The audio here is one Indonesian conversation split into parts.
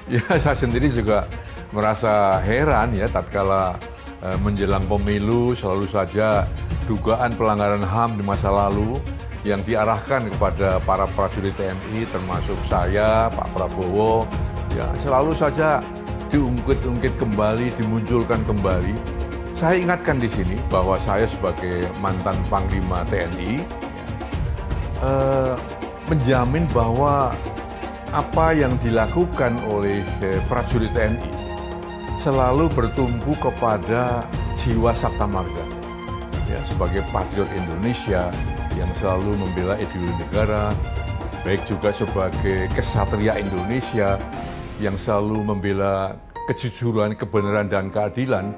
Ya, saya sendiri juga merasa heran ya tatkala menjelang pemilu selalu saja dugaan pelanggaran HAM di masa lalu yang diarahkan kepada para prajurit TNI termasuk saya, Pak Prabowo, ya selalu saja diungkit-ungkit kembali, dimunculkan kembali. Saya ingatkan di sini bahwa saya sebagai mantan Panglima TNI menjamin bahwa apa yang dilakukan oleh prajurit TNI selalu bertumpu kepada jiwa Sabta Marga. Ya, sebagai patriot Indonesia yang selalu membela ideologi negara, baik juga sebagai kesatria Indonesia yang selalu membela kejujuran, kebenaran, dan keadilan,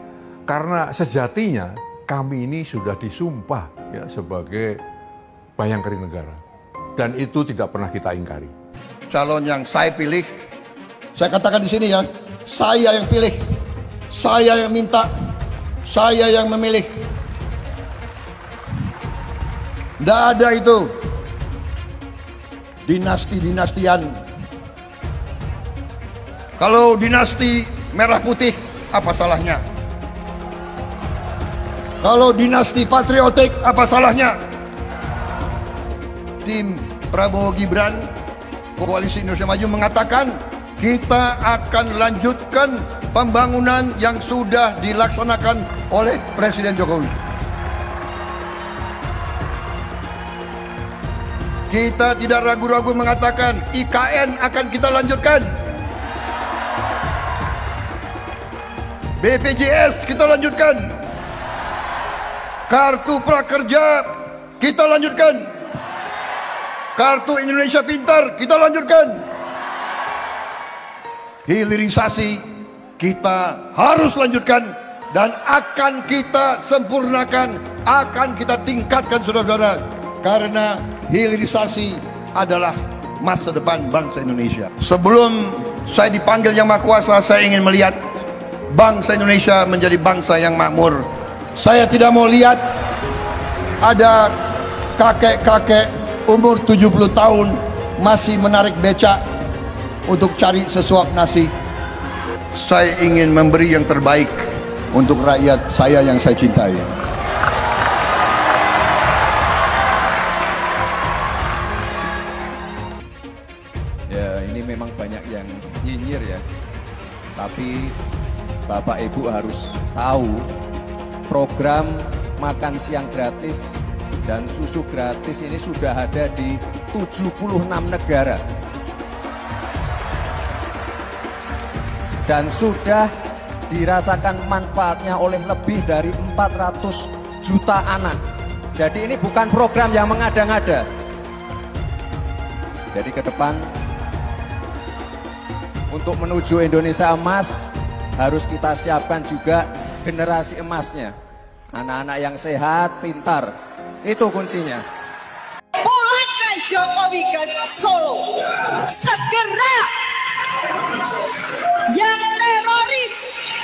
karena sejatinya kami ini sudah disumpah ya, sebagai bayangkari negara. Dan itu tidak pernah kita ingkari. Calon yang saya pilih, saya katakan di sini ya, saya yang pilih, saya yang minta, saya yang memilih. Tidak ada itu dinasti-dinastian. Kalau dinasti merah putih, apa salahnya? Kalau dinasti patriotik, apa salahnya? Tim Prabowo Gibran, Koalisi Indonesia Maju mengatakan kita akan lanjutkan pembangunan yang sudah dilaksanakan oleh Presiden Jokowi. Kita tidak ragu-ragu mengatakan IKN akan kita lanjutkan. BPJS kita lanjutkan. Kartu Prakerja kita lanjutkan. Kartu Indonesia Pintar kita lanjutkan. Hilirisasi kita harus lanjutkan dan akan kita sempurnakan, akan kita tingkatkan saudara-saudara, karena hilirisasi adalah masa depan bangsa Indonesia. Sebelum saya dipanggil Yang Maha Kuasa, saya ingin melihat bangsa Indonesia menjadi bangsa yang makmur. Saya tidak mau lihat ada kakek-kakek umur 70 tahun masih menarik becak untuk cari sesuap nasi. Saya ingin memberi yang terbaik untuk rakyat saya yang saya cintai. Ya, ini memang banyak yang nyinyir ya. Tapi Bapak Ibu harus tahu program makan siang gratis dan susu gratis ini sudah ada di 76 negara. Dan sudah dirasakan manfaatnya oleh lebih dari 400 juta anak. Jadi ini bukan program yang mengada-ngada. Jadi ke depan untuk menuju Indonesia emas harus kita siapkan juga generasi emasnya. Anak-anak yang sehat, pintar. Itu kuncinya. Pulangkan Jokowi ke Solo. Segera. Yang teroris,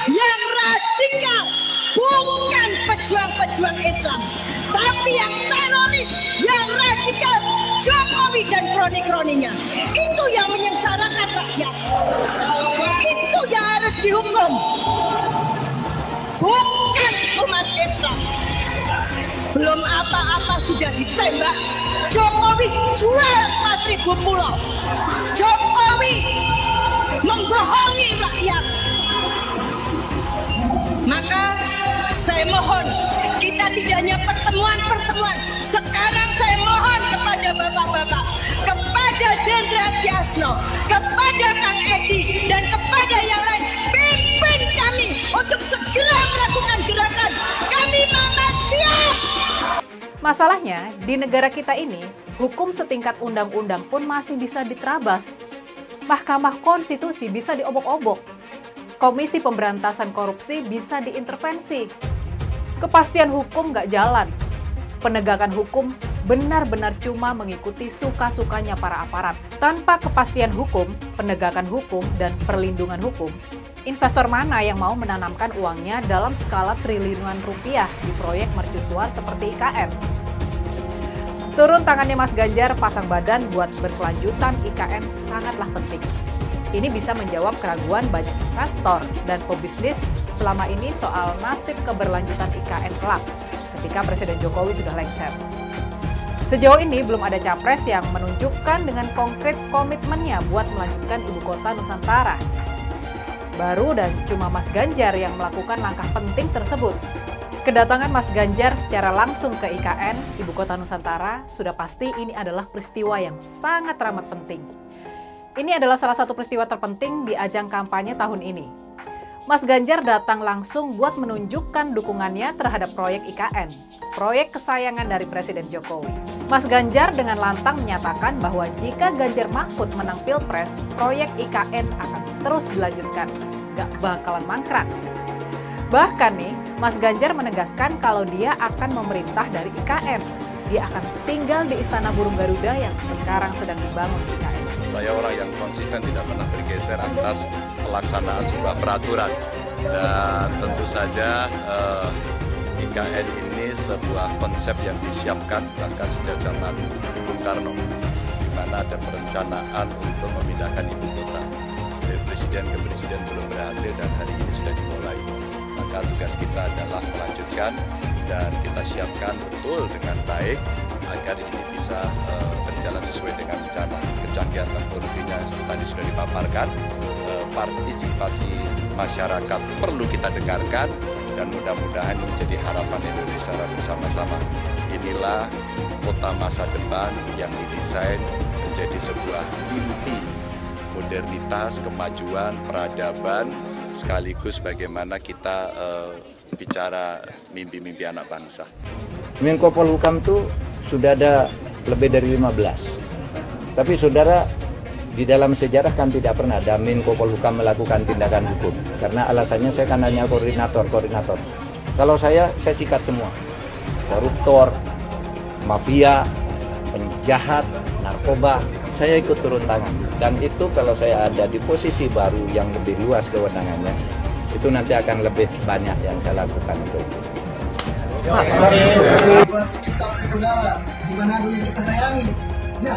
yang radikal, bukan pejuang-pejuang Islam, tapi yang teroris, yang radikal, Jokowi dan kroni-kroninya. Itu yang menyengsarakan rakyat. Itu yang harus dihukum, bukan umat Islam. Belum apa-apa sudah ditembak. Jokowi jual 4.000 pulau. Jokowi membohongi rakyat. Maka saya mohon, kita tidak hanya pertemuan-pertemuan. Sekarang saya mohon kepada bapak-bapak, kepada Jenderal Tiasno, kepada Kang Edi, dan kepada yang lain, pimpin kami untuk segera melakukan gerakan. Kami Mamat siap. Masalahnya, di negara kita ini, hukum setingkat undang-undang pun masih bisa diterabas. Mahkamah Konstitusi bisa diobok-obok. Komisi Pemberantasan Korupsi bisa diintervensi. Kepastian hukum nggak jalan. Penegakan hukum benar-benar cuma mengikuti suka-sukanya para aparat. Tanpa kepastian hukum, penegakan hukum, dan perlindungan hukum, investor mana yang mau menanamkan uangnya dalam skala triliunan rupiah di proyek mercusuar seperti IKN? Turun tangannya Mas Ganjar pasang badan buat berkelanjutan IKN sangatlah penting. Ini bisa menjawab keraguan banyak investor dan pebisnis selama ini soal nasib keberlanjutan IKN kelak ketika Presiden Jokowi sudah lengser. Sejauh ini belum ada capres yang menunjukkan dengan konkret komitmennya buat melanjutkan ibu kota Nusantara. Baru dan cuma Mas Ganjar yang melakukan langkah penting tersebut. Kedatangan Mas Ganjar secara langsung ke IKN, Ibu Kota Nusantara, sudah pasti ini adalah peristiwa yang sangat teramat penting. Ini adalah salah satu peristiwa terpenting di ajang kampanye tahun ini. Mas Ganjar datang langsung buat menunjukkan dukungannya terhadap proyek IKN, proyek kesayangan dari Presiden Jokowi. Mas Ganjar dengan lantang menyatakan bahwa jika Ganjar Mahfud menang Pilpres, proyek IKN akan terus dilanjutkan, gak bakalan mangkrak. Bahkan nih, Mas Ganjar menegaskan kalau dia akan memerintah dari IKN. Dia akan tinggal di Istana Burung Garuda yang sekarang sedang dibangun IKN. Saya orang yang konsisten, tidak pernah bergeser atas pelaksanaan sebuah peraturan. Dan tentu saja IKN ini sebuah konsep yang disiapkan bahkan sejak zaman Bung Karno, di mana ada perencanaan untuk memindahkan ibu kota. Dari presiden ke presiden belum berhasil dan hari ini sudah dimulai. Maka tugas kita adalah melanjutkan dan kita siapkan betul dengan baik agar ini bisa berjalan sesuai dengan rencana. Kecanggihan teknologinya tadi sudah dipaparkan, partisipasi masyarakat perlu kita dengarkan dan mudah-mudahan menjadi harapan Indonesia bersama-sama. Inilah kota masa depan yang didesain menjadi sebuah mimpi modernitas, kemajuan, peradaban, sekaligus bagaimana kita bicara mimpi-mimpi anak bangsa. Menko Polhukam itu sudah ada lebih dari 15. Tapi saudara, di dalam sejarah kan tidak pernah ada Menko Polhukam melakukan tindakan hukum. Karena alasannya saya kan hanya koordinator. Kalau saya sikat semua. Koruptor, mafia, penjahat, narkoba, saya ikut turun tangan. Dan itu kalau saya ada di posisi baru yang lebih luas kewenangannya, itu nanti akan lebih banyak yang saya lakukan untuk itu. Kita oleh saudara, di mana yang kita sayangi, ya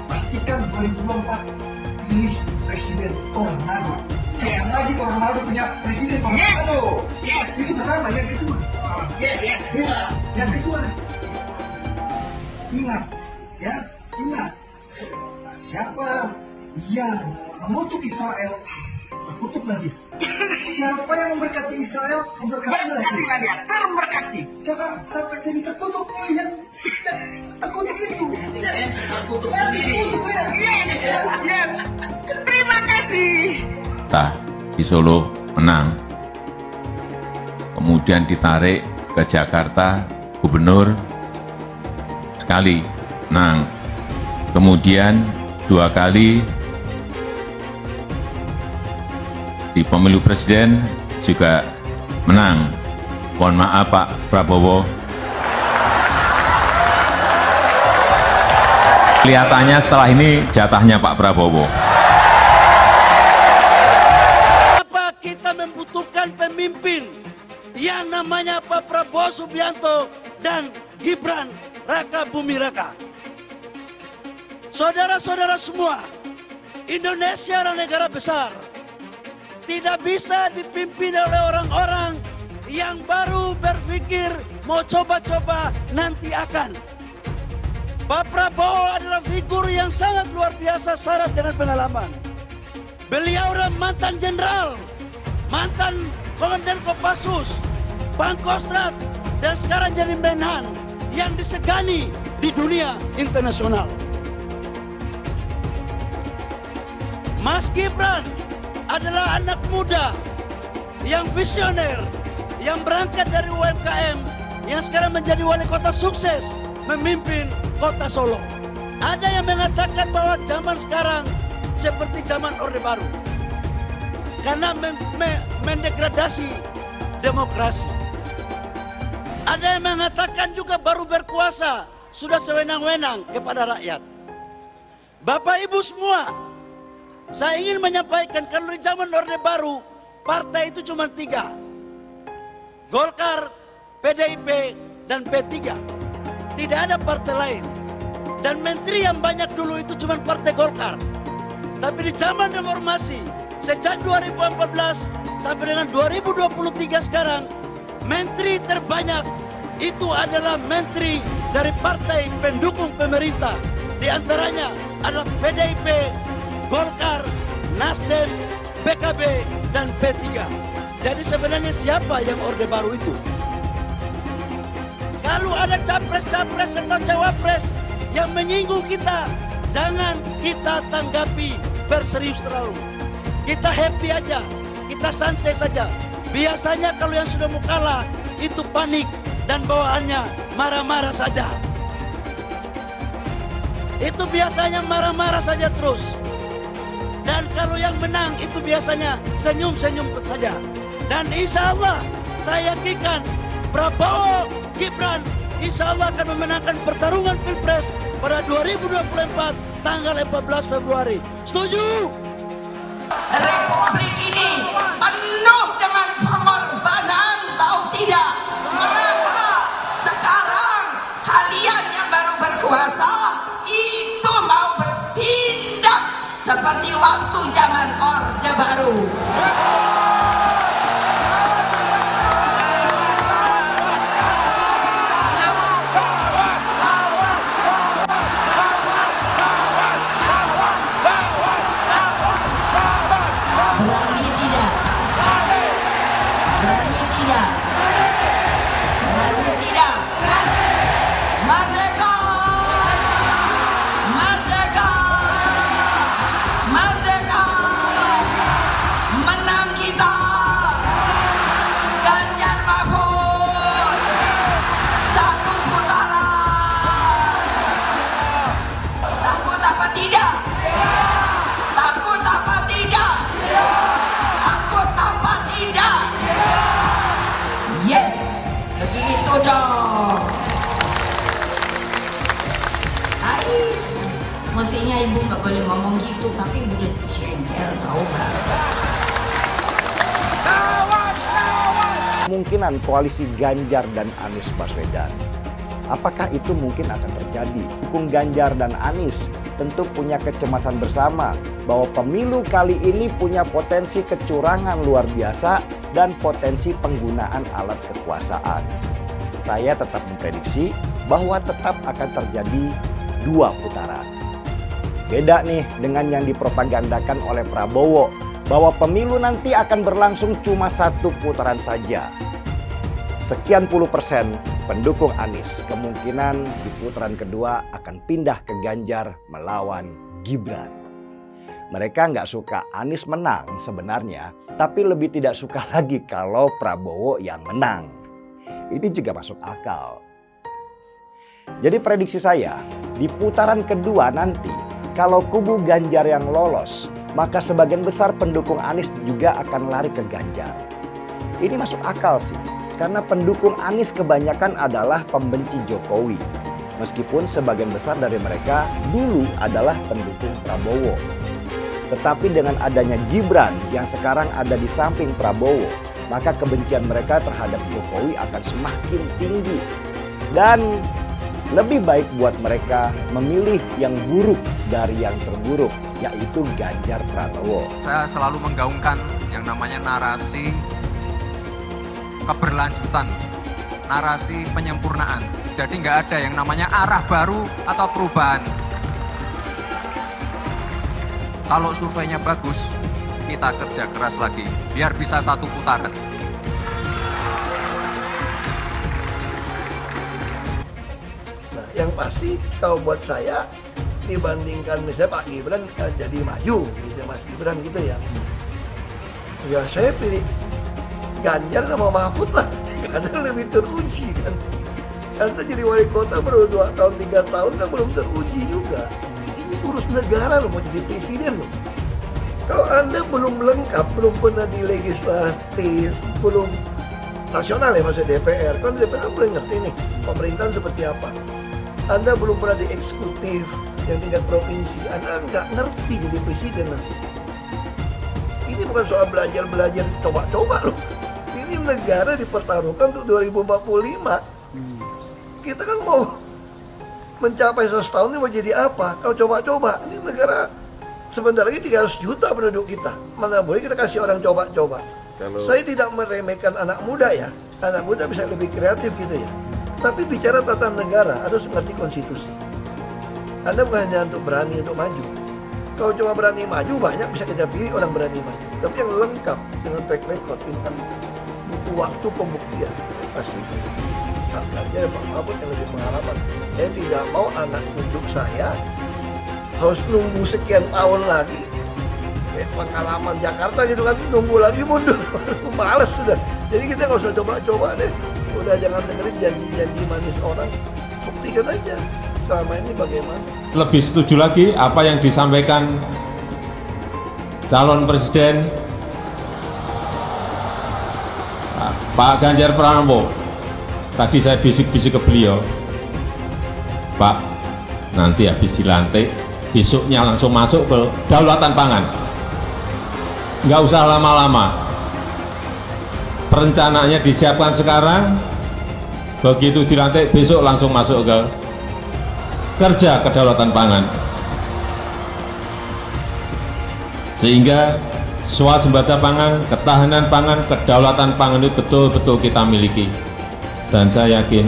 pastikan 2024 pilih presiden Tornado. Yes. Lagi Tornado punya presiden Tornado. Yes. Itu pertama, yang kedua. Yes. Yang kedua, ingat, siapa yang mengutuk Israel, berkutuklah dia. Siapa yang memberkati Israel, memberkatilah dia. Terberkati. Jangan sampai jadi terkutuk yang terkutuk itu. Terkutuk ya. Yes. Terima kasih. Kita di Solo menang, kemudian ditarik ke Jakarta, gubernur sekali menang, kemudian 2 kali di pemilu presiden juga menang. Mohon maaf Pak Prabowo. Kelihatannya setelah ini jatahnya Pak Prabowo. Kenapa kita membutuhkan pemimpin yang namanya Pak Prabowo Subianto dan Gibran Raka Buming Raka? Saudara-saudara semua, Indonesia adalah negara besar. Tidak bisa dipimpin oleh orang-orang yang baru berpikir mau coba-coba nanti akan. Pak Prabowo adalah figur yang sangat luar biasa syarat dengan pengalaman. Beliau adalah mantan jenderal, mantan komandan Kopassus, Pangkostrat, dan sekarang jadi Menhan yang disegani di dunia internasional. Mas Gibran adalah anak muda yang visioner, yang berangkat dari UMKM, yang sekarang menjadi wali kota sukses memimpin kota Solo. Ada yang mengatakan bahwa zaman sekarang seperti zaman Orde Baru karena mendegradasi demokrasi. Ada yang mengatakan juga baru berkuasa sudah sewenang-wenang kepada rakyat. Bapak Ibu semua, saya ingin menyampaikan kalau di zaman Orde Baru, partai itu cuma 3. Golkar, PDIP, dan P3. Tidak ada partai lain. Dan menteri yang banyak dulu itu cuma partai Golkar. Tapi di zaman reformasi, sejak 2014 sampai dengan 2023 sekarang, menteri terbanyak itu adalah menteri dari partai pendukung pemerintah. Di antaranya adalah PDIP, Golkar, Nasdem, PKB, dan P3. Jadi sebenarnya siapa yang Orde Baru itu? Kalau ada capres-capres atau cawapres yang menyinggung kita, jangan kita tanggapi berserius terlalu. Kita happy aja, kita santai saja. Biasanya kalau yang sudah mau kalah itu panik dan bawaannya marah-marah saja. Itu biasanya marah-marah saja terus. Dan kalau yang menang itu biasanya senyum-senyum saja. Dan insya Allah saya yakinkan Prabowo Gibran insya Allah akan memenangkan pertarungan Pilpres pada 2024 tanggal 14 Februari. Setuju? Republik ini penuh dengan pengorbanan, tahu tidak? Mengapa sekarang kalian yang baru berkuasa itu mau bertindak seperti waktu zaman Orde Baru? Mestinya ibu nggak boleh ngomong gitu, tapi udah jengkel, tahu nggak? Kemungkinan koalisi Ganjar dan Anies Baswedan, apakah itu mungkin akan terjadi? Dukung Ganjar dan Anies tentu punya kecemasan bersama bahwa pemilu kali ini punya potensi kecurangan luar biasa dan potensi penggunaan alat kekuasaan. Saya tetap memprediksi bahwa tetap akan terjadi 2 putaran. Beda nih dengan yang dipropagandakan oleh Prabowo bahwa pemilu nanti akan berlangsung cuma 1 putaran saja. Sekian puluh % pendukung Anies kemungkinan di putaran kedua akan pindah ke Ganjar melawan Gibran. Mereka nggak suka Anies menang sebenarnya, tapi lebih tidak suka lagi kalau Prabowo yang menang. Ini juga masuk akal. Jadi prediksi saya, di putaran kedua nanti, kalau kubu Ganjar yang lolos, maka sebagian besar pendukung Anies juga akan lari ke Ganjar. Ini masuk akal sih, karena pendukung Anies kebanyakan adalah pembenci Jokowi. Meskipun sebagian besar dari mereka dulu adalah pendukung Prabowo. Tetapi dengan adanya Gibran yang sekarang ada di samping Prabowo, maka kebencian mereka terhadap Jokowi akan semakin tinggi. Dan lebih baik buat mereka memilih yang buruk dari yang terburuk, yaitu Ganjar Pranowo. Saya selalu menggaungkan yang namanya narasi keberlanjutan, narasi penyempurnaan. Jadi nggak ada yang namanya arah baru atau perubahan. Kalau surveinya bagus, kita kerja keras lagi, biar bisa 1 putaran. Yang pasti kalau buat saya dibandingkan misalnya Pak Gibran jadi maju gitu, Mas Gibran gitu ya. Ya saya pilih Ganjar sama Mahfud lah, karena lebih teruji kan. Anda jadi wali kota baru 2 tahun 3 tahun kan belum teruji juga. Ini urus negara loh, mau jadi presiden loh. Kalau Anda belum lengkap, belum pernah di legislatif, belum nasional ya maksudnya DPR, kan DPR belum ngerti nih pemerintahan seperti apa. Anda belum pernah di eksekutif yang tingkat provinsi, Anda nggak ngerti jadi presiden nanti. Ini bukan soal belajar coba-coba loh. Ini negara dipertaruhkan untuk 2045. Kita kan mau mencapai 100 tahun ini mau jadi apa? Kalau coba-coba, ini negara Sebentar lagi 300 juta penduduk kita. Mana boleh kita kasih orang coba-coba. Saya tidak meremehkan anak muda ya. Anak muda bisa lebih kreatif gitu ya. Tapi bicara tata negara harus mengerti konstitusi. Anda bukan hanya untuk berani untuk maju. Kalau cuma berani maju, banyak bisa kita pilih orang berani maju. Tapi yang lengkap dengan track record ini kan butuh waktu pembuktian. Pasti Pak Ganjar dan Pak Mahfud yang lebih pengalaman. Saya tidak mau anak cucu saya harus nunggu sekian tahun lagi. Kayak pengalaman Jakarta gitu kan, nunggu lagi mundur. Males sudah. Jadi kita nggak usah coba-coba deh. Udah jangan dengerin janji-janji manis orang. Buktikan aja selama ini bagaimana. Lebih setuju lagi apa yang disampaikan calon presiden Pak Ganjar Pranowo. Tadi saya bisik-bisik ke beliau, Pak, nanti habis dilantik, besoknya langsung masuk ke kedaulatan pangan. Nggak usah lama-lama. Perencanaannya disiapkan sekarang, begitu dilantik besok langsung masuk ke kerja kedaulatan pangan. Sehingga swasembada pangan, ketahanan pangan, kedaulatan pangan itu betul-betul kita miliki. Dan saya yakin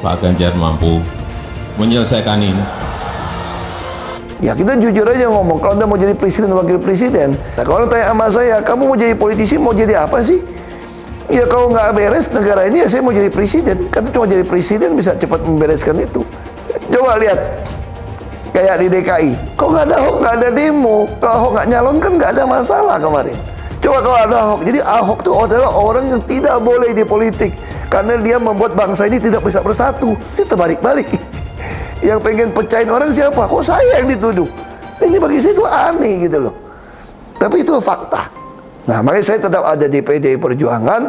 Pak Ganjar mampu menyelesaikan ini. Ya kita jujur aja ngomong, kalau Anda mau jadi presiden, wakil presiden. Nah, kalau tanya sama saya, kamu mau jadi politisi, mau jadi apa sih? Ya kalau nggak beres negara ini, ya saya mau jadi presiden. Karena cuma jadi presiden bisa cepat membereskan itu. Coba lihat, kayak di DKI, kok nggak ada Ahok, nggak ada demo. Kalau Ahok nggak nyalon kan nggak ada masalah kemarin. Coba kalau ada Ahok, jadi Ahok itu adalah orang yang tidak boleh di politik. Karena dia membuat bangsa ini tidak bisa bersatu. Itu terbalik-balik. Yang pengen pecahin orang siapa? Kok saya yang dituduh? Ini bagi saya itu aneh gitu loh. Tapi itu fakta. Nah, makanya saya tetap ada di PDI Perjuangan.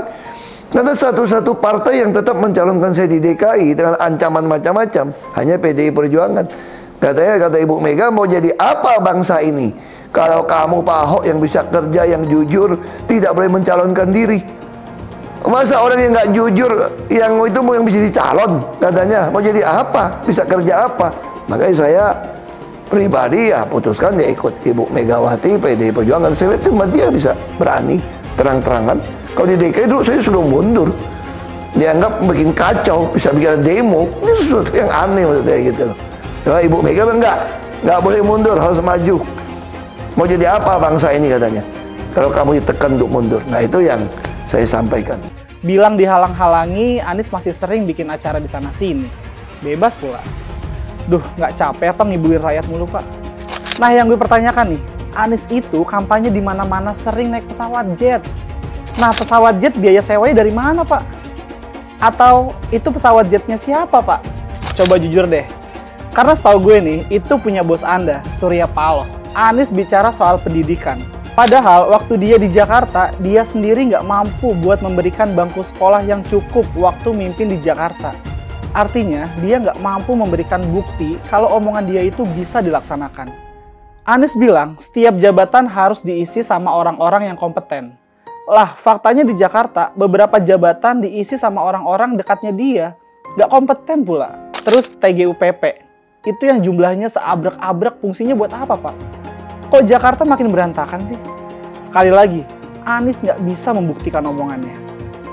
Karena satu-satu partai yang tetap mencalonkan saya di DKI dengan ancaman macam-macam hanya PDI Perjuangan. Kata Ibu Mega, mau jadi apa bangsa ini? Kalau kamu Pak Ahok yang bisa kerja, yang jujur, tidak boleh mencalonkan diri. Masa orang yang nggak jujur, yang itu mau yang bisa dicalon, katanya mau jadi apa, bisa kerja apa? Makanya saya pribadi ya putuskan ya ikut Ibu Megawati, PDI Perjuangan. Saya itu dia bisa berani terang-terangan. Kalau di DKI dulu saya sudah mundur, dianggap bikin kacau, bisa bikin demo. Ini sesuatu yang aneh menurut saya gitu loh. Nah, Ibu Mega nggak boleh mundur, harus maju. Mau jadi apa bangsa ini katanya? Kalau kamu ditekan untuk mundur. Nah itu yang saya sampaikan. Bilang dihalang-halangi, Anies masih sering bikin acara di sana-sini. Bebas pula. Duh, nggak capek apa ngibulin rakyat mulu, Pak? Nah, yang gue pertanyakan nih, Anies itu kampanye di mana-mana sering naik pesawat jet. Nah, pesawat jet biaya sewanya dari mana, Pak? Atau itu pesawat jetnya siapa, Pak? Coba jujur deh. Karena setahu gue nih, itu punya bos Anda, Surya Paloh. Anies bicara soal pendidikan. Padahal waktu dia di Jakarta, dia sendiri nggak mampu buat memberikan bangku sekolah yang cukup waktu mimpin di Jakarta. Artinya, dia nggak mampu memberikan bukti kalau omongan dia itu bisa dilaksanakan. Anies bilang, setiap jabatan harus diisi sama orang-orang yang kompeten. Lah, faktanya di Jakarta, beberapa jabatan diisi sama orang-orang dekatnya dia. Nggak kompeten pula. Terus TGUPP. Itu yang jumlahnya seabrek-abrek, fungsinya buat apa, Pak? Kok Jakarta makin berantakan sih? Sekali lagi, Anies nggak bisa membuktikan omongannya.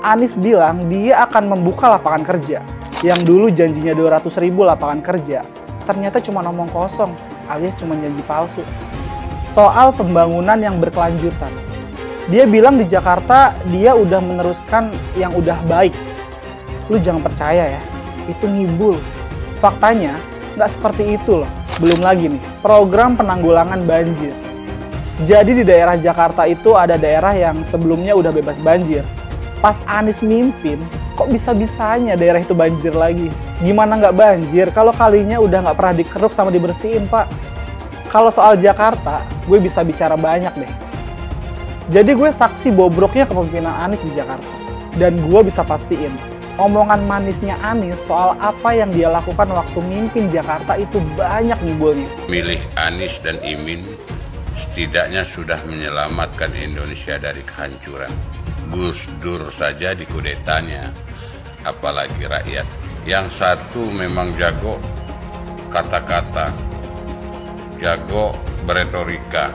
Anies bilang dia akan membuka lapangan kerja. Yang dulu janjinya 200.000 lapangan kerja, ternyata cuma omong kosong, alias cuma janji palsu. Soal pembangunan yang berkelanjutan. Dia bilang di Jakarta dia udah meneruskan yang udah baik. Lu jangan percaya ya, itu ngibul. Faktanya, nggak seperti itu loh. Belum lagi nih, program penanggulangan banjir. Jadi di daerah Jakarta itu ada daerah yang sebelumnya udah bebas banjir. Pas Anies mimpin, kok bisa-bisanya daerah itu banjir lagi? Gimana nggak banjir kalau kalinya udah nggak pernah dikeruk sama dibersihin, Pak? Kalau soal Jakarta, gue bisa bicara banyak deh. Jadi gue saksi bobroknya kepemimpinan Anies di Jakarta. Dan gue bisa pastiin, omongan manisnya Anies soal apa yang dia lakukan waktu mimpin Jakarta itu banyak ngibulnya. Milih Anies dan Imin setidaknya sudah menyelamatkan Indonesia dari kehancuran. Gus Dur saja dikudetanya, apalagi rakyat. Yang satu memang jago kata-kata, jago beretorika,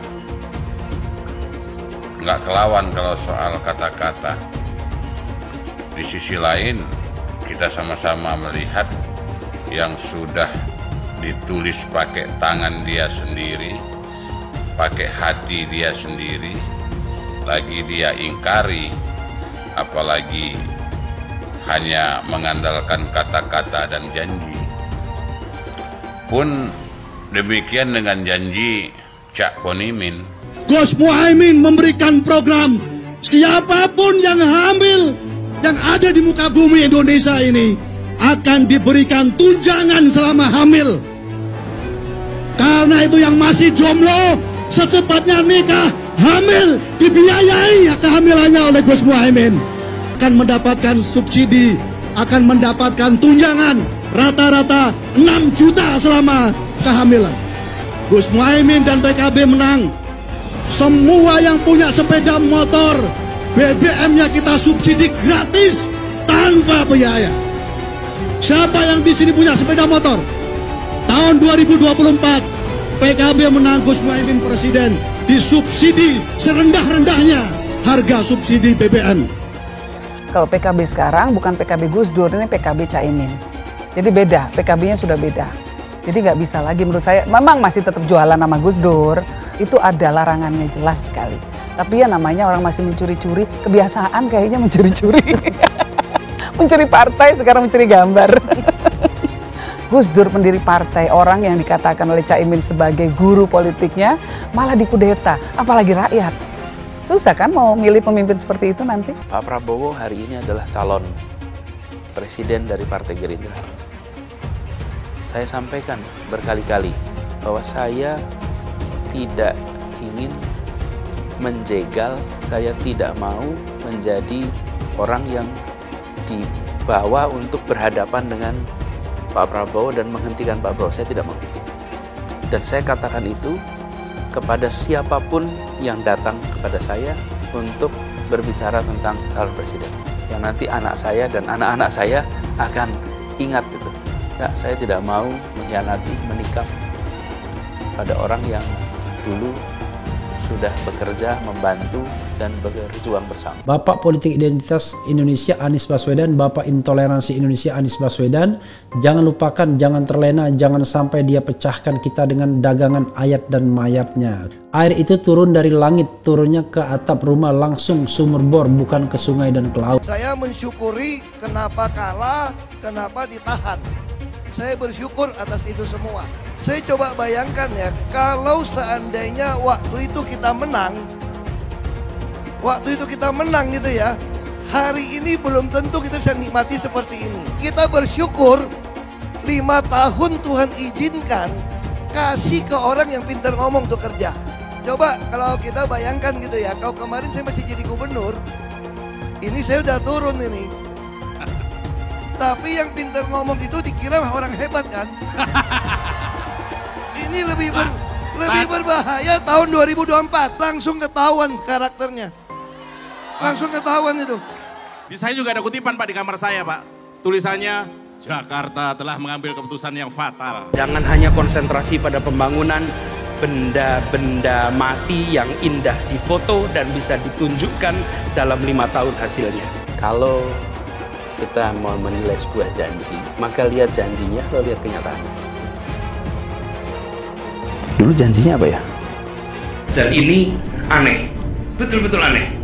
nggak kelawan kalau soal kata-kata. Di sisi lain, kita sama-sama melihat yang sudah ditulis pakai tangan dia sendiri, pakai hati dia sendiri, lagi dia ingkari, apalagi hanya mengandalkan kata-kata dan janji. Pun demikian dengan janji Cak Ponimin. Gus Muhaimin memberikan program siapapun yang hamil yang ada di muka bumi Indonesia ini akan diberikan tunjangan selama hamil. Karena itu yang masih jomblo secepatnya nikah, hamil, dibiayai kehamilannya oleh Gus Muhaimin. Akan mendapatkan subsidi, akan mendapatkan tunjangan rata-rata 6 juta selama kehamilan. Gus Muhaimin dan PKB menang. Semua yang punya sepeda motor, BBM-nya kita subsidi gratis tanpa biaya. Siapa yang di sini punya sepeda motor? Tahun 2024 PKB menang, Gus Muhaimin presiden, disubsidi serendah-rendahnya harga subsidi BBM. Kalau PKB sekarang bukan PKB Gus Dur, ini PKB Caimin. Jadi beda, PKB-nya sudah beda. Jadi nggak bisa lagi menurut saya, memang masih tetap jualan nama Gus Dur, itu ada larangannya jelas sekali. Tapi ya namanya orang masih mencuri-curi, kebiasaan kayaknya mencuri-curi. Mencuri partai, sekarang mencuri gambar. Gus Dur pendiri partai, orang yang dikatakan oleh Caimin sebagai guru politiknya, malah dikudeta, apalagi rakyat. Susah kan mau milih pemimpin seperti itu nanti? Pak Prabowo hari ini adalah calon presiden dari Partai Gerindra. Saya sampaikan berkali-kali bahwa saya tidak ingin menjegal, saya tidak mau menjadi orang yang dibawa untuk berhadapan dengan Pak Prabowo dan menghentikan Pak Prabowo. Saya tidak mau. Dan saya katakan itu kepada siapapun yang datang kepada saya untuk berbicara tentang calon presiden. Yang nanti anak saya dan anak-anak saya akan ingat itu. Nah, saya tidak mau mengkhianati, menikam pada orang yang dulu sudah bekerja, membantu, dan berjuang bersama. Bapak Politik Identitas Indonesia Anies Baswedan, Bapak Intoleransi Indonesia Anies Baswedan, jangan lupakan, jangan terlena, jangan sampai dia pecahkan kita dengan dagangan ayat dan mayatnya. Air itu turun dari langit, turunnya ke atap rumah langsung sumur bor, bukan ke sungai dan ke laut. Saya mensyukuri kenapa kalah, kenapa ditahan. Saya bersyukur atas itu semua. Saya coba bayangkan ya, kalau seandainya waktu itu kita menang, gitu ya, hari ini belum tentu kita bisa nikmati seperti ini. Kita bersyukur 5 tahun Tuhan izinkan kasih ke orang yang pintar ngomong untuk kerja. Coba kalau kita bayangkan gitu ya, kalau kemarin saya masih jadi gubernur, ini saya udah turun ini. Tapi yang pintar ngomong itu dikira orang hebat kan? Ini lebih berbahaya tahun 2024. Langsung ketahuan karakternya. Langsung ketahuan itu. Di saya juga ada kutipan Pak di kamar saya Pak. Tulisannya, Jakarta telah mengambil keputusan yang fatal. Jangan hanya konsentrasi pada pembangunan benda-benda mati yang indah difoto dan bisa ditunjukkan dalam 5 tahun hasilnya. Kalau kita mau menilai sebuah janji, maka lihat janjinya atau lihat kenyataannya. Dulu janjinya apa ya? Dan ini aneh, betul-betul aneh.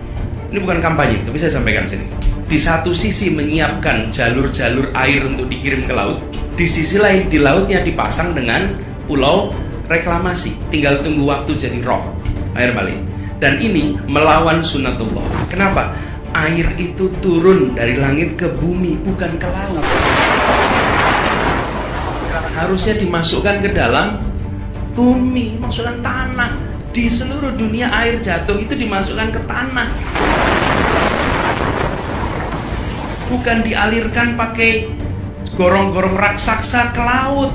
Ini bukan kampanye, tapi saya sampaikan sini. Di satu sisi menyiapkan jalur-jalur air untuk dikirim ke laut, di sisi lain di lautnya dipasang dengan pulau reklamasi. Tinggal tunggu waktu jadi rob, air balik. Dan ini melawan sunatullah. Kenapa? Air itu turun dari langit ke bumi, bukan ke laut. Harusnya dimasukkan ke dalam bumi, masukkan tanah. Di seluruh dunia air jatuh itu dimasukkan ke tanah. Bukan dialirkan pakai gorong-gorong raksasa ke laut.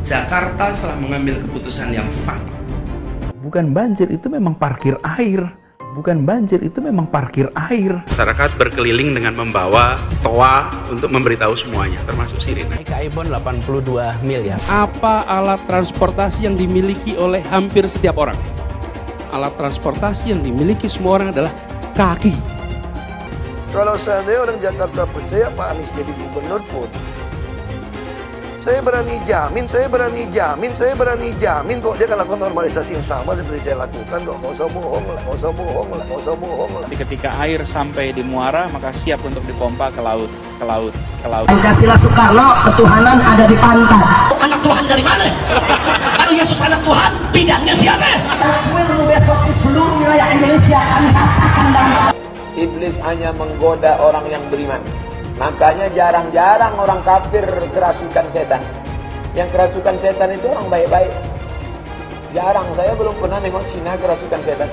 Jakarta telah mengambil keputusan yang fatal. Bukan banjir, itu memang parkir air. bukan banjir, itu memang parkir air. Masyarakat berkeliling dengan membawa toa untuk memberitahu semuanya, termasuk sirine. IKI-Bond 82 miliar. Apa alat transportasi yang dimiliki oleh hampir setiap orang? Alat transportasi yang dimiliki semua orang adalah kaki. Kalau seandainya orang Jakarta percaya Pak Anies jadi gubernur pun, saya berani jamin kok dia akan lakukan normalisasi yang sama seperti saya lakukan kok. Nggak usah bohong lah. Tapi ketika air sampai di muara, maka siap untuk dipompa ke laut. Pancasila Soekarno, ketuhanan ada di pantai. Anak Tuhan dari mana? Kalau Yesus anak Tuhan, bidangnya siapa? Besok di seluruh wilayah Indonesia akan katakan dan Iblis hanya menggoda orang yang beriman. Makanya jarang-jarang orang kafir kerasukan setan. Yang kerasukan setan itu orang baik-baik. Jarang, saya belum pernah nengok Cina kerasukan setan.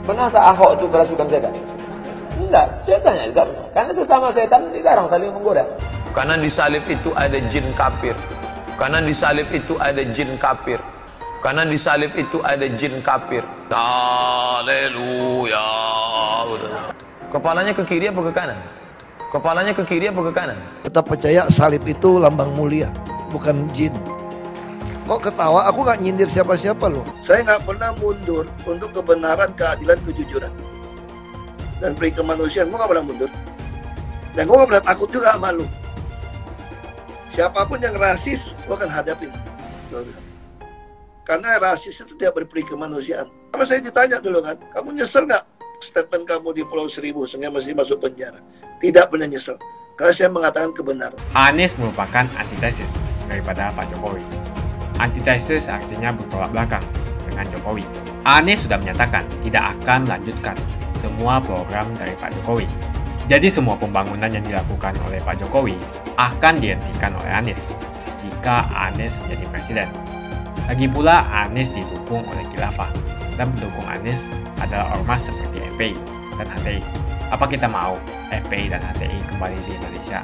Pernah tak Ahok itu kerasukan setan? Enggak, setannya juga. Karena sesama setan jarang saling menggoda. Karena di salib itu ada jin kafir. Karena di salib itu ada jin kafir. Karena di salib itu ada jin kafir. Haleluya. Kepalanya ke kiri apa ke kanan? Kepalanya ke kiri apa ke kanan? Kita percaya salib itu lambang mulia, bukan jin. Kok ketawa? Aku nggak nyindir siapa-siapa loh. Saya nggak pernah mundur untuk kebenaran, keadilan, kejujuran. Dan peri kemanusiaan, gue nggak pernah mundur. Dan gue nggak pernah takut juga sama lu. Siapapun yang rasis, gue akan hadapin. Karena rasis itu tidak berperi kemanusiaan. Apa saya ditanya dulu kan, kamu nyesel nggak statement kamu di Pulau Seribu sehingga masih masuk penjara? Tidak pernah nyesel, karena saya mengatakan kebenaran. Anies merupakan antitesis daripada Pak Jokowi. Antitesis artinya bertolak belakang dengan Jokowi. Anies sudah menyatakan tidak akan melanjutkan semua program dari Pak Jokowi. Jadi semua pembangunan yang dilakukan oleh Pak Jokowi akan dihentikan oleh Anies jika Anies menjadi presiden. Lagi pula Anies didukung oleh khilafah, dan pendukung Anies adalah ormas seperti FPI dan HTI. Apa kita mau FPI dan HTI kembali di Indonesia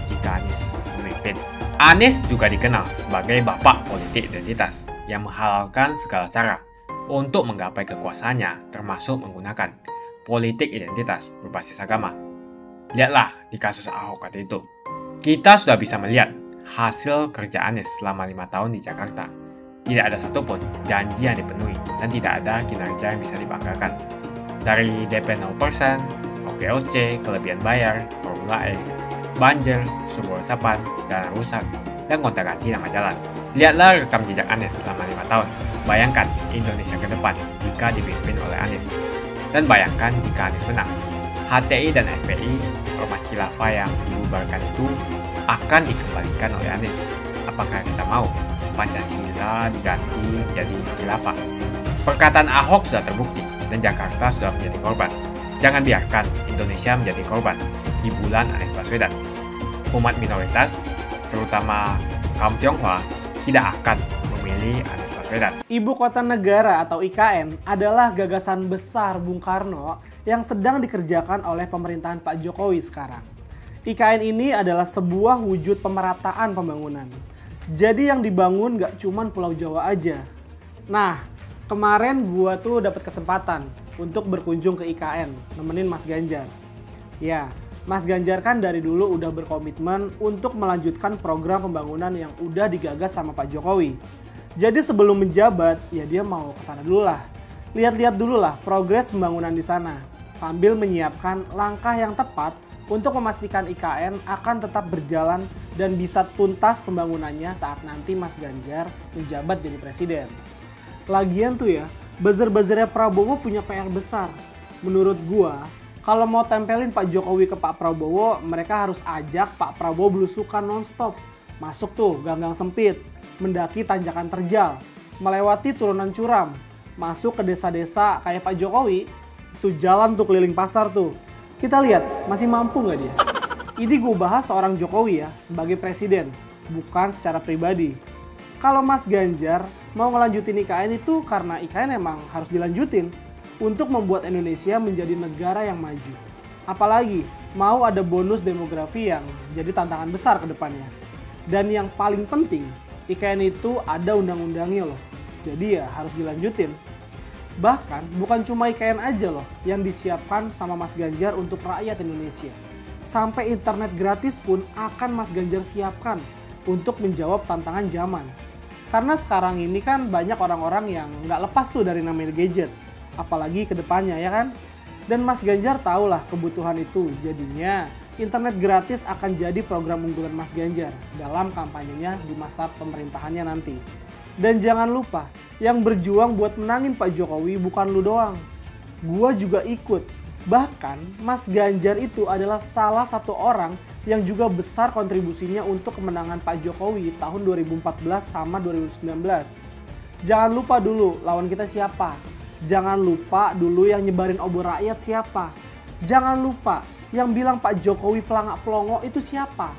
jika Anies memimpin? Anies juga dikenal sebagai bapak politik identitas yang menghalalkan segala cara untuk menggapai kekuasaannya, termasuk menggunakan politik identitas berbasis agama. Lihatlah di kasus Ahok waktu itu. Kita sudah bisa melihat hasil kerja Anies selama 5 tahun di Jakarta. Tidak ada satupun janji yang dipenuhi dan tidak ada kinerja yang bisa dibanggakan. Dari DP 0%, OKOC, kelebihan bayar, Formula E, banjir, sumber resapan, jalan rusak, dan gonta-ganti nama jalan. Lihatlah rekam jejak Anies selama 5 tahun. Bayangkan Indonesia ke depan jika dipimpin oleh Anies. Dan bayangkan jika Anies menang. HTI dan FPI, ormas khilafah yang dibubarkan itu akan dikembalikan oleh Anies. Apakah kita mau Pancasila diganti jadi khilafah? Perkataan Ahok sudah terbukti dan Jakarta sudah menjadi korban. Jangan biarkan Indonesia menjadi korban kibulan Anies Baswedan. Umat minoritas, terutama kaum Tionghoa, tidak akan memilih Anies Baswedan. Ibu Kota Negara atau IKN adalah gagasan besar Bung Karno yang sedang dikerjakan oleh pemerintahan Pak Jokowi sekarang. IKN ini adalah sebuah wujud pemerataan pembangunan. Jadi yang dibangun gak cuman Pulau Jawa aja. Nah, kemarin gua tuh dapat kesempatan untuk berkunjung ke IKN, nemenin Mas Ganjar. Ya, Mas Ganjar kan dari dulu udah berkomitmen untuk melanjutkan program pembangunan yang udah digagas sama Pak Jokowi. Jadi sebelum menjabat, ya dia mau kesana dulu lah. Lihat-lihat dulu lah progres pembangunan di sana, sambil menyiapkan langkah yang tepat untuk memastikan IKN akan tetap berjalan dan bisa tuntas pembangunannya saat nanti Mas Ganjar menjabat jadi presiden. Lagian tuh ya, buzzer-buzzernya Prabowo punya PR besar. Menurut gua, kalau mau tempelin Pak Jokowi ke Pak Prabowo, mereka harus ajak Pak Prabowo belusukan nonstop. Masuk tuh gang-gang sempit, mendaki tanjakan terjal, melewati turunan curam, masuk ke desa-desa kayak Pak Jokowi, itu jalan tuh keliling pasar tuh. Kita lihat, masih mampu nggak dia? Ini gue bahas seorang Jokowi ya, sebagai presiden, bukan secara pribadi. Kalau Mas Ganjar mau ngelanjutin IKN itu karena IKN emang harus dilanjutin untuk membuat Indonesia menjadi negara yang maju. Apalagi mau ada bonus demografi yang jadi tantangan besar ke depannya. Dan yang paling penting, IKN itu ada undang-undangnya loh. Jadi ya harus dilanjutin. Bahkan bukan cuma IKN aja loh yang disiapkan sama Mas Ganjar untuk rakyat Indonesia. Sampai internet gratis pun akan Mas Ganjar siapkan untuk menjawab tantangan zaman. Karena sekarang ini kan banyak orang-orang yang nggak lepas tuh dari namanya gadget. Apalagi ke depannya ya kan. Dan Mas Ganjar tahulah kebutuhan itu. Jadinya internet gratis akan jadi program unggulan Mas Ganjar dalam kampanyenya di masa pemerintahannya nanti. Dan jangan lupa, yang berjuang buat menangin Pak Jokowi bukan lu doang. Gua juga ikut. Bahkan Mas Ganjar itu adalah salah satu orang yang juga besar kontribusinya untuk kemenangan Pak Jokowi tahun 2014 sama 2019. Jangan lupa dulu lawan kita siapa. Jangan lupa dulu yang nyebarin obor rakyat siapa. Jangan lupa yang bilang Pak Jokowi pelangak pelongo itu siapa.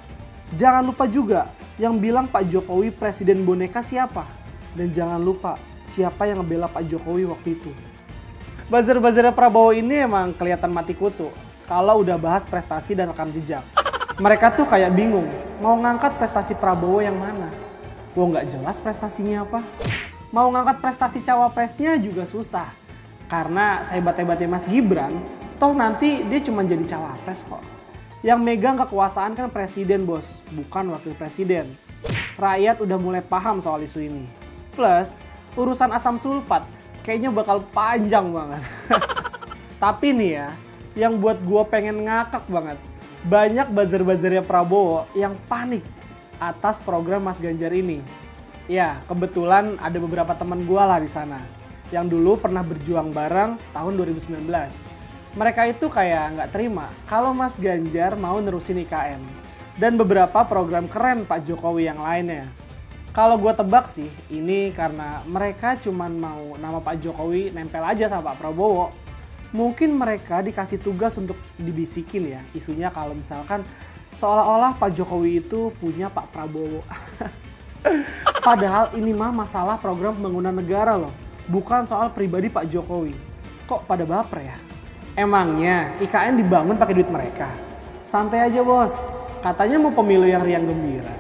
Jangan lupa juga yang bilang Pak Jokowi presiden boneka siapa. Dan jangan lupa siapa yang ngebela Pak Jokowi waktu itu. Buzzer-buzzernya Prabowo ini emang kelihatan mati kutu kalau udah bahas prestasi dan rekam jejak. Mereka tuh kayak bingung mau ngangkat prestasi Prabowo yang mana. Nggak jelas prestasinya apa. Mau ngangkat prestasi cawapresnya juga susah. Karena sehebat-hebatnya Mas Gibran, toh nanti dia cuma jadi cawapres kok. Yang megang kekuasaan kan presiden bos, bukan wakil presiden. Rakyat udah mulai paham soal isu ini. Plus, urusan asam sulfat kayaknya bakal panjang banget. Tapi nih ya, yang buat gue pengen ngakak banget. Banyak buzzer-buzzernya Prabowo yang panik atas program Mas Ganjar ini. Ya, kebetulan ada beberapa teman gue lah di sana yang dulu pernah berjuang bareng tahun 2019. Mereka itu kayak nggak terima kalau Mas Ganjar mau nerusin IKN dan beberapa program keren Pak Jokowi yang lainnya. Kalau gue tebak sih, ini karena mereka cuman mau nama Pak Jokowi nempel aja sama Pak Prabowo. Mungkin mereka dikasih tugas untuk dibisikin ya isunya kalau misalkan seolah-olah Pak Jokowi itu punya Pak Prabowo. Padahal ini mah masalah program pembangunan negara loh, bukan soal pribadi Pak Jokowi. Kok pada baper ya? Emangnya IKN dibangun pakai duit mereka? Santai aja bos, katanya mau pemilu yang riang gembira.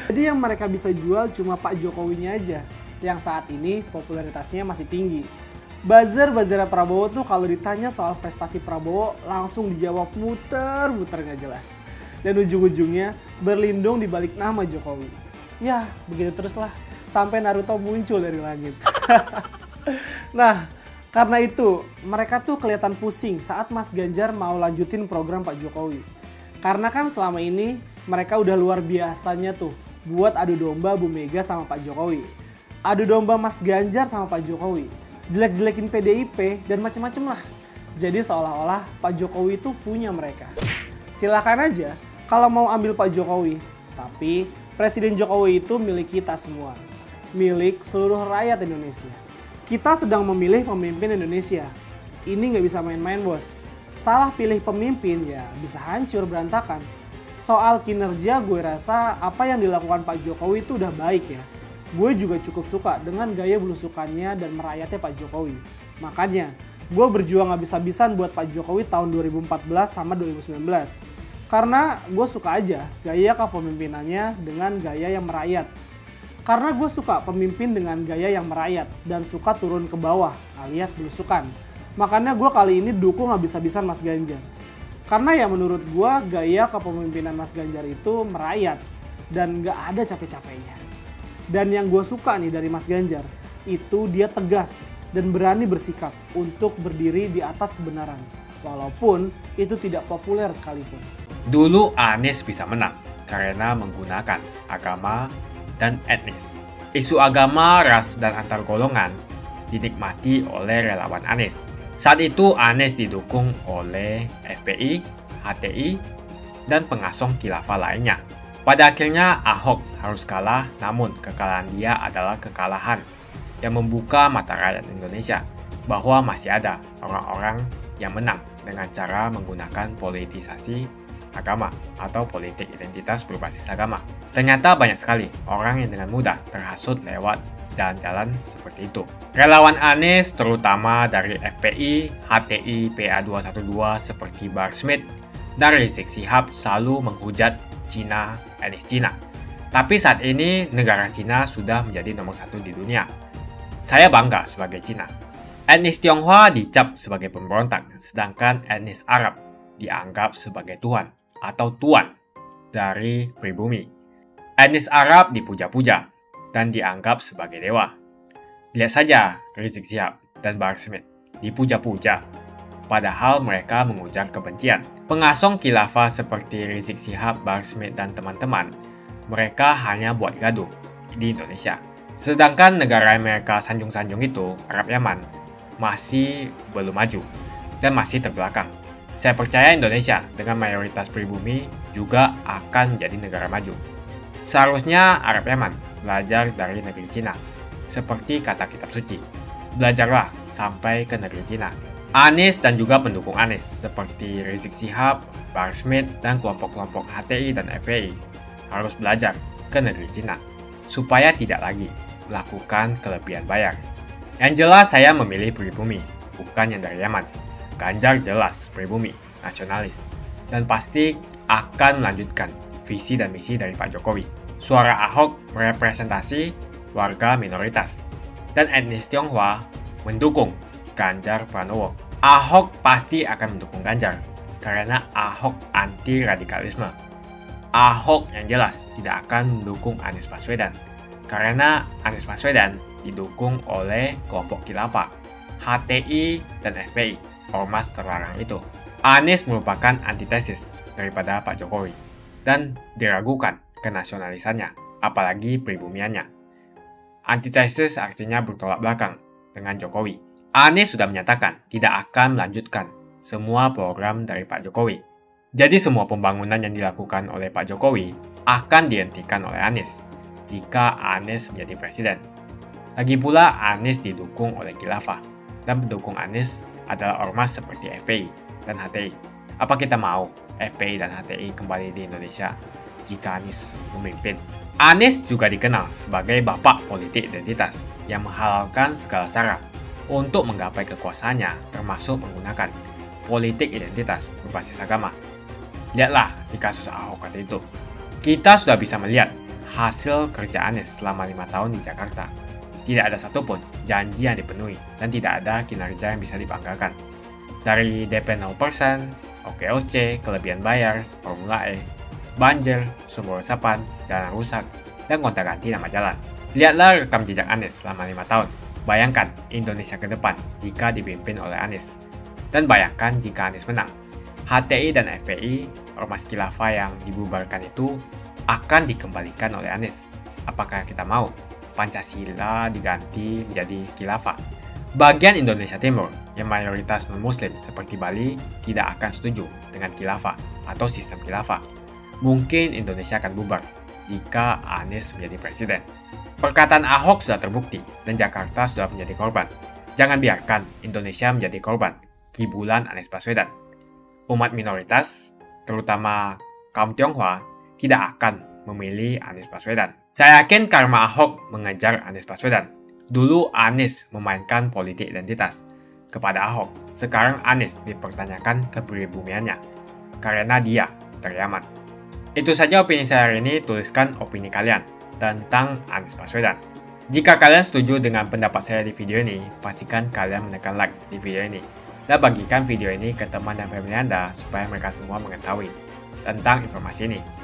Jadi yang mereka bisa jual cuma Pak Jokowinya aja, yang saat ini popularitasnya masih tinggi. Buzzer-buzzernya Prabowo tuh kalau ditanya soal prestasi Prabowo langsung dijawab muter-muter gak jelas. Dan ujung-ujungnya berlindung di balik nama Jokowi. Ya, begitu teruslah sampai Naruto muncul dari langit. Nah, karena itu mereka tuh kelihatan pusing saat Mas Ganjar mau lanjutin program Pak Jokowi. Karena kan selama ini mereka udah luar biasanya tuh buat adu domba Bu Mega sama Pak Jokowi. Adu domba Mas Ganjar sama Pak Jokowi. Jelek-jelekin PDIP dan macem-macem lah. Jadi seolah-olah Pak Jokowi itu punya mereka. Silakan aja kalau mau ambil Pak Jokowi. Tapi Presiden Jokowi itu milik kita semua. Milik seluruh rakyat Indonesia. Kita sedang memilih pemimpin Indonesia. Ini nggak bisa main-main bos. Salah pilih pemimpin ya bisa hancur berantakan. Soal kinerja gue rasa apa yang dilakukan Pak Jokowi itu udah baik ya. Gue juga cukup suka dengan gaya belusukannya dan merayatnya Pak Jokowi. Makanya gue berjuang habis-habisan buat Pak Jokowi tahun 2014 sama 2019. Karena gue suka aja gaya kepemimpinannya dengan gaya yang merayat. Karena gue suka pemimpin dengan gaya yang merayat dan suka turun ke bawah alias belusukan. Makanya gue kali ini dukung habis-habisan Mas Ganjar. Karena ya menurut gue gaya kepemimpinan Mas Ganjar itu merayat dan gak ada capek-capeknya. Dan yang gue suka nih dari Mas Ganjar itu dia tegas dan berani bersikap untuk berdiri di atas kebenaran. Walaupun itu tidak populer sekalipun. Dulu Anies bisa menang karena menggunakan agama dan etnis. Isu agama, ras, dan antar golongan dinikmati oleh relawan Anies. Saat itu Anies didukung oleh FPI, HTI, dan pengasong khilafah lainnya. Pada akhirnya Ahok harus kalah, namun kekalahan dia adalah kekalahan yang membuka mata rakyat Indonesia bahwa masih ada orang-orang yang menang dengan cara menggunakan politisasi agama atau politik identitas berbasis agama. Ternyata banyak sekali orang yang dengan mudah terhasut lewat jalan-jalan seperti itu. Relawan Anies terutama dari FPI, HTI, PA212 seperti Bahar Smith dan Rizik Syihab selalu menghujat Cina, etnis Cina. Tapi saat ini negara Cina sudah menjadi nomor 1 di dunia. Saya bangga sebagai Cina. Etnis Tionghoa dicap sebagai pemberontak, sedangkan etnis Arab dianggap sebagai Tuhan atau Tuan dari pribumi. Etnis Arab dipuja-puja dan dianggap sebagai dewa. Lihat saja Rizik Syihab dan Bahar Smith dipuja-puja, padahal mereka mengujar kebencian. Pengasong khilafah seperti Rizik Syihab, Bahar Smith, dan teman-teman, mereka hanya buat gaduh di Indonesia. Sedangkan negara yang mereka sanjung-sanjung itu, Arab Yaman, masih belum maju dan masih terbelakang. Saya percaya Indonesia dengan mayoritas pribumi juga akan menjadi negara maju. Seharusnya Arab Yaman belajar dari negeri Cina. Seperti kata kitab suci, belajarlah sampai ke negeri Cina. Anies dan juga pendukung Anies seperti Rizik Syihab, Bahar Smith, dan kelompok-kelompok HTI dan FPI harus belajar ke negeri Cina supaya tidak lagi melakukan kelebihan bayar. Yang jelas saya memilih pribumi, bukan yang dari Yaman. Ganjar jelas pribumi, nasionalis, dan pasti akan melanjutkan visi dan misi dari Pak Jokowi. Suara Ahok merepresentasi warga minoritas, dan etnis Tionghoa mendukung Ganjar Pranowo. Ahok pasti akan mendukung Ganjar, karena Ahok anti radikalisme. Ahok yang jelas tidak akan mendukung Anies Baswedan, karena Anies Baswedan didukung oleh kelompok khilafah, HTI, dan FPI, ormas terlarang itu. Anies merupakan antitesis daripada Pak Jokowi, dan diragukan kenasionalisannya, apalagi pribumiannya. Antitesis artinya bertolak belakang dengan Jokowi. Anies sudah menyatakan tidak akan melanjutkan semua program dari Pak Jokowi. Jadi semua pembangunan yang dilakukan oleh Pak Jokowi akan dihentikan oleh Anies jika Anies menjadi presiden. Lagi pula Anies didukung oleh khilafah, dan pendukung Anies adalah ormas seperti FPI dan HTI. Apa kita mau FPI dan HTI kembali di Indonesia jika Anies memimpin? Anies juga dikenal sebagai bapak politik identitas yang menghalalkan segala cara untuk menggapai kekuasaannya, termasuk menggunakan politik identitas berbasis agama. Lihatlah di kasus Ahok tadi itu. Kita sudah bisa melihat hasil kerja Anies selama 5 tahun di Jakarta. Tidak ada satupun janji yang dipenuhi dan tidak ada kinerja yang bisa dibanggakan. Dari DP 0%, OKOC, kelebihan bayar, Formula E, banjir, sumber resapan, jalan rusak, dan gonta-ganti nama jalan. Lihatlah rekam jejak Anies selama 5 tahun. Bayangkan Indonesia ke depan jika dipimpin oleh Anies. Dan bayangkan jika Anies menang. HTI dan FPI, ormas khilafah yang dibubarkan itu, akan dikembalikan oleh Anies. Apakah kita mau Pancasila diganti menjadi khilafah? Bagian Indonesia Timur yang mayoritas non-muslim seperti Bali tidak akan setuju dengan khilafah atau sistem khilafah. Mungkin Indonesia akan bubar jika Anies menjadi presiden. Perkataan Ahok sudah terbukti dan Jakarta sudah menjadi korban. Jangan biarkan Indonesia menjadi korban kibulan Anies Baswedan. Umat minoritas, terutama kaum Tionghoa, tidak akan memilih Anies Baswedan. Saya yakin karma Ahok mengejar Anies Baswedan. Dulu Anies memainkan politik identitas kepada Ahok. Sekarang Anies dipertanyakan kepribumiannya karena dia dari Yaman. Itu saja opini saya hari ini. Tuliskan opini kalian tentang Anies Baswedan. Jika kalian setuju dengan pendapat saya di video ini, pastikan kalian menekan like di video ini. Dan bagikan video ini ke teman dan family Anda supaya mereka semua mengetahui tentang informasi ini.